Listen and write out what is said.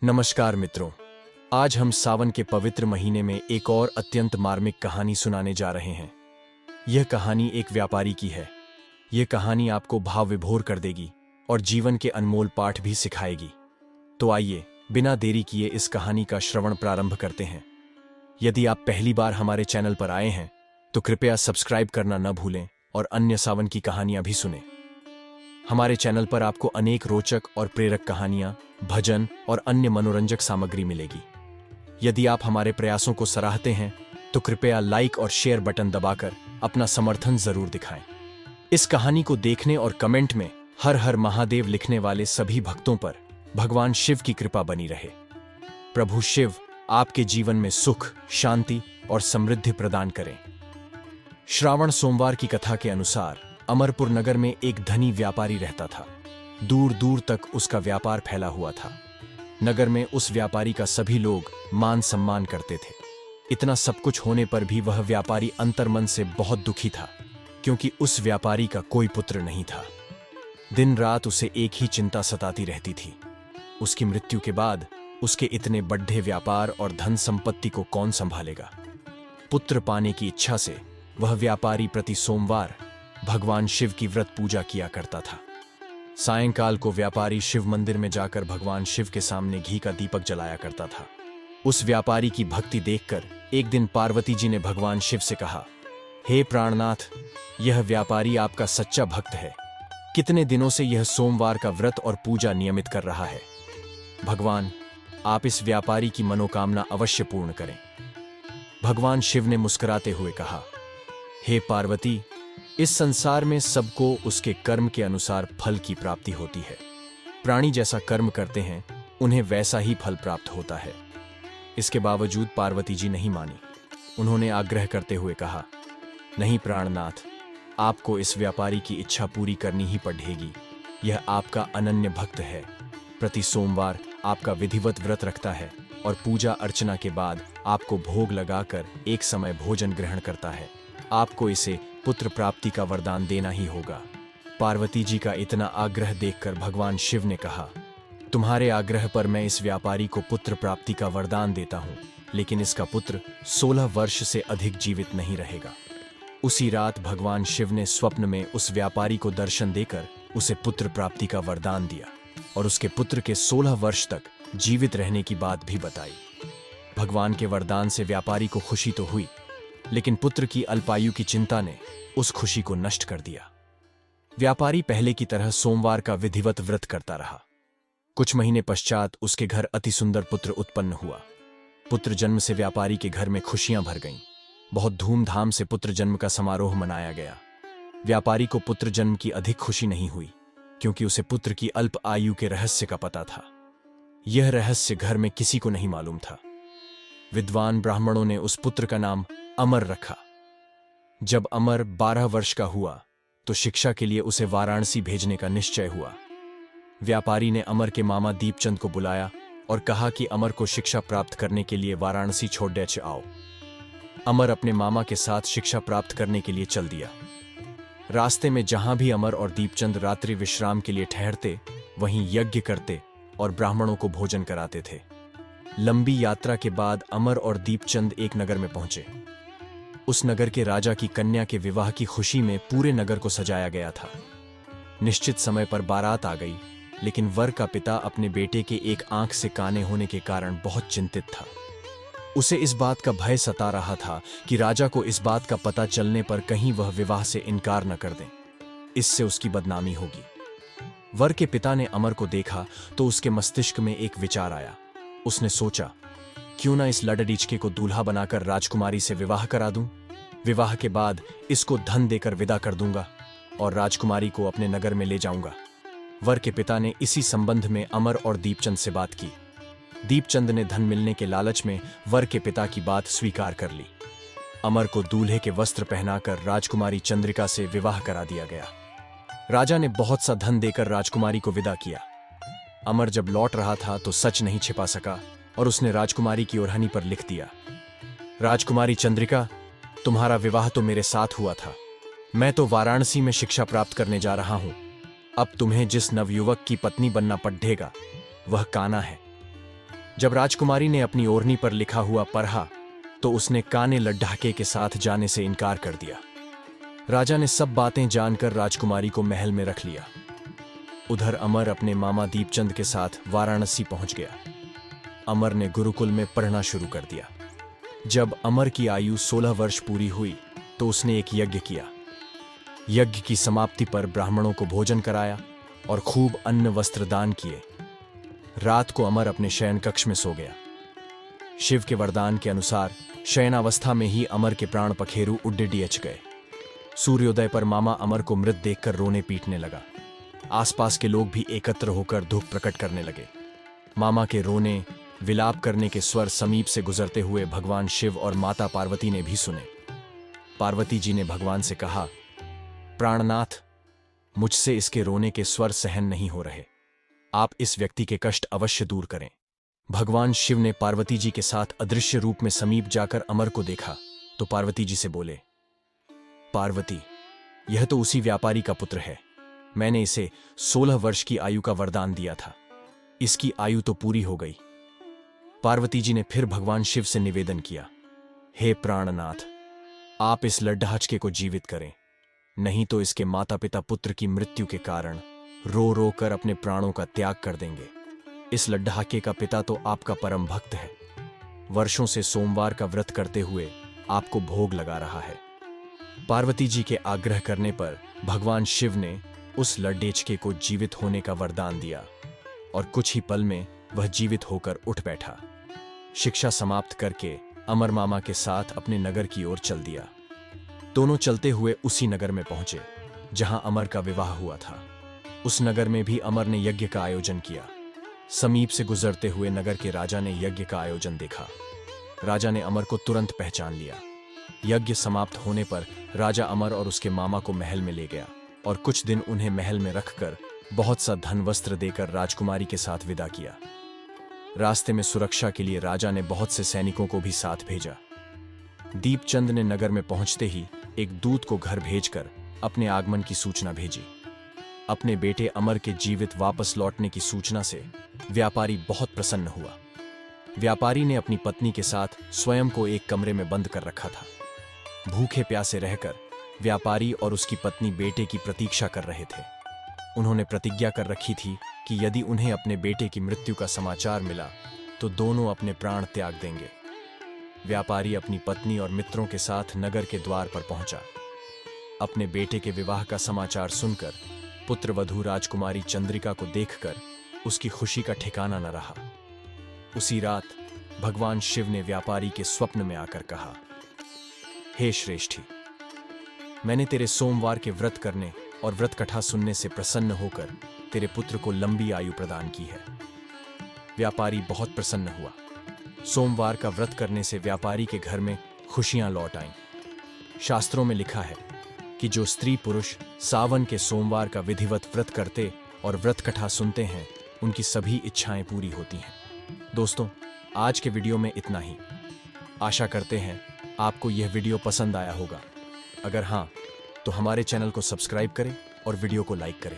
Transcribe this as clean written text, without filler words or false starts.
नमस्कार मित्रों, आज हम सावन के पवित्र महीने में एक और अत्यंत मार्मिक कहानी सुनाने जा रहे हैं। यह कहानी एक व्यापारी की है। यह कहानी आपको भाव विभोर कर देगी और जीवन के अनमोल पाठ भी सिखाएगी। तो आइए, बिना देरी किए इस कहानी का श्रवण प्रारंभ करते हैं। यदि आप पहली बार हमारे चैनल पर आए हैं तो कृपया सब्सक्राइब करना न भूलें और अन्य सावन की कहानियां भी सुनें। हमारे चैनल पर आपको अनेक रोचक और प्रेरक कहानियां, भजन और अन्य मनोरंजक सामग्री मिलेगी। यदि आप हमारे प्रयासों को सराहते हैं तो कृपया लाइक और शेयर बटन दबाकर अपना समर्थन जरूर दिखाएं। इस कहानी को देखने और कमेंट में हर हर महादेव लिखने वाले सभी भक्तों पर भगवान शिव की कृपा बनी रहे। प्रभु शिव आपके जीवन में सुख, शांति और समृद्धि प्रदान करें। श्रावण सोमवार की कथा के अनुसार अमरपुर नगर में एक धनी व्यापारी रहता था। दूर दूर तक उसका व्यापार फैला हुआ था। नगर में उस व्यापारी का सभी लोग मान सम्मान करते थे। इतना सब कुछ होने पर भी वह व्यापारी अंतर्मन से बहुत दुखी था, क्योंकि उस व्यापारी का कोई पुत्र नहीं था। दिन रात उसे एक ही चिंता सताती रहती थी। उसकी मृत्यु के बाद उसके इतने बड़े व्यापार और धन संपत्ति को कौन संभालेगा। पुत्र पाने की इच्छा से वह व्यापारी प्रति सोमवार भगवान शिव की व्रत पूजा किया करता था। सायंकाल को व्यापारी शिव मंदिर में जाकर भगवान शिव के सामने घी का दीपक जलाया करता था। उस व्यापारी की भक्ति देखकर एक दिन पार्वती जी ने भगवान शिव से कहा, हे प्राणनाथ, यह व्यापारी आपका सच्चा भक्त है। कितने दिनों से यह सोमवार का व्रत और पूजा नियमित कर रहा है। भगवान, आप इस व्यापारी की मनोकामना अवश्य पूर्ण करें। भगवान शिव ने मुस्कुराते हुए कहा, हे पार्वती, इस संसार में सबको उसके कर्म के अनुसार फल की प्राप्ति होती है। प्राणी जैसा कर्म करते हैं उन्हें वैसा ही फल प्राप्त होता है। इसके बावजूद पार्वती जी नहीं मानी। उन्होंने आग्रह करते हुए कहा, नहीं प्राणनाथ, आपको इस व्यापारी की इच्छा पूरी करनी ही पड़ेगी। यह आपका अनन्य भक्त है। प्रति सोमवार आपका विधिवत व्रत रखता है और पूजा अर्चना के बाद आपको भोग लगाकर एक समय भोजन ग्रहण करता है। आपको इसे पुत्र प्राप्ति का वरदान देना ही होगा। पार्वती जी का इतना आग्रह देखकर भगवान शिव ने कहा, तुम्हारे आग्रह पर मैं इस व्यापारी को पुत्र प्राप्ति का वरदान देता हूं, लेकिन इसका पुत्र 16 वर्ष से अधिक जीवित नहीं रहेगा। उसी रात भगवान शिव ने स्वप्न में उस व्यापारी को दर्शन देकर उसे पुत्र प्राप्ति का वरदान दिया और उसके पुत्र के 16 वर्ष तक जीवित रहने की बात भी बताई। भगवान के वरदान से व्यापारी को खुशी तो हुई, लेकिन पुत्र की अल्पायु की चिंता ने उस खुशी को नष्ट कर दिया। व्यापारी पहले की तरह सोमवार का विधिवत व्रत करता रहा। कुछ महीने पश्चात उसके घर अति सुंदर पुत्र उत्पन्न हुआ। पुत्र जन्म से व्यापारी के घर में खुशियां भर गईं। बहुत धूमधाम से पुत्र जन्म का समारोह मनाया गया। व्यापारी को पुत्र जन्म की अधिक खुशी नहीं हुई, क्योंकि उसे पुत्र की अल्प आयु के रहस्य का पता था। यह रहस्य घर में किसी को नहीं मालूम था। विद्वान ब्राह्मणों ने उस पुत्र का नाम अमर रखा। जब अमर 12 वर्ष का हुआ तो शिक्षा के लिए उसे वाराणसी भेजने का निश्चय हुआ। व्यापारी ने अमर के मामा दीपचंद को बुलाया और कहा कि अमर को शिक्षा प्राप्त करने के लिए वाराणसी छोड़ दे आओ। अमर अपने मामा के साथ शिक्षा प्राप्त करने के लिए चल दिया। रास्ते में जहां भी अमर और दीपचंद रात्रि विश्राम के लिए ठहरते, वहीं यज्ञ करते और ब्राह्मणों को भोजन कराते थे। लंबी यात्रा के बाद अमर और दीपचंद एक नगर में पहुंचे। उस नगर के राजा की कन्या के विवाह की खुशी में पूरे नगर को सजाया गया था। निश्चित समय पर बारात आ गई, लेकिन वर का पिता अपने बेटे के एक आंख से काने होने के कारण बहुत चिंतित था। उसे इस बात का भय सता रहा था कि राजा को इस बात का पता चलने पर कहीं वह विवाह से इनकार न कर दें। इससे उसकी बदनामी होगी। वर के पिता ने अमर को देखा तो उसके मस्तिष्क में एक विचार आया। उसने सोचा, क्यों ना इस लड़डीचके को दूल्हा बनाकर राजकुमारी से विवाह करा दूं। विवाह के बाद इसको धन देकर विदा कर दूंगा और राजकुमारी को अपने नगर में ले जाऊंगा। वर के पिता ने इसी संबंध में अमर और दीपचंद से बात की। दीपचंद ने धन मिलने के लालच में वर के पिता की बात स्वीकार कर ली। अमर को दूल्हे के वस्त्र पहनाकर राजकुमारी चंद्रिका से विवाह करा दिया गया। राजा ने बहुत सा धन देकर राजकुमारी को विदा किया। अमर जब लौट रहा था तो सच नहीं छिपा सका और उसने राजकुमारी की ओढ़नी पर लिख दिया, राजकुमारी चंद्रिका, तुम्हारा विवाह तो मेरे साथ हुआ था। मैं तो वाराणसी में शिक्षा प्राप्त करने जा रहा हूं। अब तुम्हें जिस नवयुवक की पत्नी बनना पड़ेगा वह काना है। जब राजकुमारी ने अपनी ओढ़नी पर लिखा हुआ पढ़ा तो उसने काने लड्ढाके के साथ जाने से इनकार कर दिया। राजा ने सब बातें जानकर राजकुमारी को महल में रख लिया। उधर अमर अपने मामा दीपचंद के साथ वाराणसी पहुंच गया। अमर ने गुरुकुल में पढ़ना शुरू कर दिया। जब अमर की आयु 16 वर्ष पूरी हुई तो उसने एक यज्ञ किया। यज्ञ की समाप्ति पर ब्राह्मणों को भोजन कराया और खूब अन्न वस्त्र दान किए। रात को अमर अपने शयन कक्ष में सो गया। शिव के वरदान के अनुसार शयनावस्था में ही अमर के प्राण पखेरु उड्डीयच गए। सूर्योदय पर मामा अमर को मृत देखकर रोने पीटने लगा। आसपास के लोग भी एकत्र होकर दुख प्रकट करने लगे। मामा के रोने विलाप करने के स्वर समीप से गुजरते हुए भगवान शिव और माता पार्वती ने भी सुने। पार्वती जी ने भगवान से कहा, प्राणनाथ, मुझसे इसके रोने के स्वर सहन नहीं हो रहे। आप इस व्यक्ति के कष्ट अवश्य दूर करें। भगवान शिव ने पार्वती जी के साथ अदृश्य रूप में समीप जाकर अमर को देखा तो पार्वती जी से बोले, पार्वती, यह तो उसी व्यापारी का पुत्र है। मैंने इसे 16 वर्ष की आयु का वरदान दिया था। इसकी आयु तो पूरी हो गई। पार्वती जी ने फिर भगवान शिव से निवेदन किया, हे प्राणनाथ, आप इस लड्ढाचके को जीवित करें, नहीं तो इसके माता पिता पुत्र की मृत्यु के कारण रो रो कर अपने प्राणों का त्याग कर देंगे। इस लड्ढाके का पिता तो आपका परम भक्त है। वर्षों से सोमवार का व्रत करते हुए आपको भोग लगा रहा है। पार्वती जी के आग्रह करने पर भगवान शिव ने उस लड्ढेचके को जीवित होने का वरदान दिया और कुछ ही पल में वह जीवित होकर उठ बैठा। शिक्षा समाप्त करके अमर मामा के साथ अपने नगर की ओर चल दिया। दोनों चलते हुए उसी नगर में पहुंचे जहां अमर का विवाह हुआ था। उस नगर में भी अमर ने यज्ञ का आयोजन किया। समीप से गुजरते हुए नगर के राजा ने यज्ञ का आयोजन देखा। राजा ने अमर को तुरंत पहचान लिया। यज्ञ समाप्त होने पर राजा अमर और उसके मामा को महल में ले गया और कुछ दिन उन्हें महल में रखकर बहुत सा धन वस्त्र देकर राजकुमारी के साथ विदा किया। रास्ते में सुरक्षा के लिए राजा ने बहुत से सैनिकों को भी साथ भेजा। दीपचंद ने नगर में पहुंचते ही एक दूत को घर भेजकर अपने आगमन की सूचना भेजी। अपने बेटे अमर के जीवित वापस लौटने की सूचना से व्यापारी बहुत प्रसन्न हुआ। व्यापारी ने अपनी पत्नी के साथ स्वयं को एक कमरे में बंद कर रखा था। भूखे प्यासे रहकर व्यापारी और उसकी पत्नी बेटे की प्रतीक्षा कर रहे थे। उन्होंने प्रतिज्ञा कर रखी थी कि यदि उन्हें अपने बेटे की मृत्यु का समाचार मिला तो दोनों अपने प्राण त्याग देंगे। व्यापारी अपनी पत्नी और मित्रों के साथ नगर के द्वार पर पहुंचा। अपने बेटे के विवाह का समाचार सुनकर पुत्रवधू राजकुमारी चंद्रिका को देखकर उसकी खुशी का ठिकाना न रहा। उसी रात भगवान शिव ने व्यापारी के स्वप्न में आकर कहा, हे श्रेष्ठी, मैंने तेरे सोमवार के व्रत करने और व्रत कथा सुनने से प्रसन्न होकर तेरे पुत्र को लंबी आयु प्रदान की है। व्यापारी बहुत प्रसन्न हुआ। सोमवार का व्रत करने से व्यापारी के घर में खुशियां लौट आईं। शास्त्रों में लिखा है कि जो स्त्री पुरुष सावन के सोमवार का विधिवत व्रत करते और व्रत कथा सुनते हैं, उनकी सभी इच्छाएं पूरी होती हैं। दोस्तों, आज के वीडियो में इतना ही। आशा करते हैं आपको यह वीडियो पसंद आया होगा। अगर हाँ, तो हमारे चैनल को सब्सक्राइब करें और वीडियो को लाइक करें।